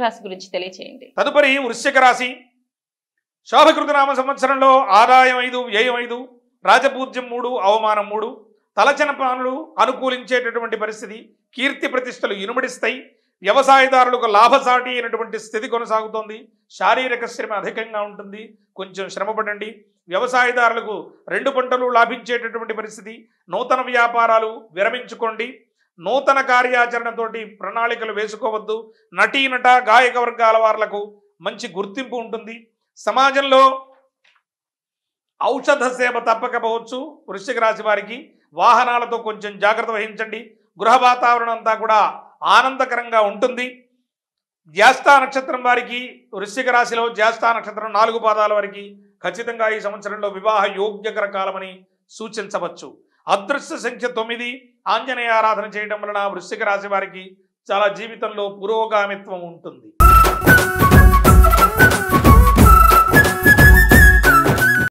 రాశి గురించి తెలియజేయండి. తదుపరి వృశ్చిక రాశి. శోభకృతనామ సంవత్సరంలో ఆదాయం 5, వ్యయం 5, రాజపూజ్యం 3, అవమానం 3. తలచిన పనులు అనుకూలించేటటువంటి పరిస్థితి. కీర్తి ప్రతిష్టలు ఇనుమడిస్తాయి. వ్యవసాయదారులకు లాభసాటి అయినటువంటి స్థితి కొనసాగుతోంది. శారీరక శ్రమ అధికంగా ఉంటుంది, కొంచెం శ్రమపడండి. వ్యవసాయదారులకు 2 పంటలు లాభించేటటువంటి పరిస్థితి. నూతన వ్యాపారాలు విరమించుకోండి. నూతన కార్యాచరణతోటి ప్రణాళికలు వేసుకోవద్దు. నటీనట గాయక వర్గాల వాళ్లకు మంచి గుర్తింపు ఉంటుంది. సమాజంలో ఔషధ సేవ తప్పకపోవచ్చు. వృశ్చిక రాశి వారికి వాహనాలతో కొంచెం జాగ్రత్త వహించండి. గృహ వాతావరణం అంతా కూడా ఆనందకరంగా ఉంటుంది. జ్యేష్ఠ నక్షత్రం వారికి, వృశ్చిక రాశిలో జ్యేష్ఠ నక్షత్రం 4 పాదాల వారికి ఖచ్చితంగా ఈ సంవత్సరంలో వివాహ యోగ్యకర కాలమని సూచించవచ్చు. అదృష్ట సంఖ్య 9. ఆంజనేయ ఆరాధన చేయడం వలన వృశ్చిక రాశి వారికి చాలా జీవితంలో పురోగామిత్వం ఉంటుంది.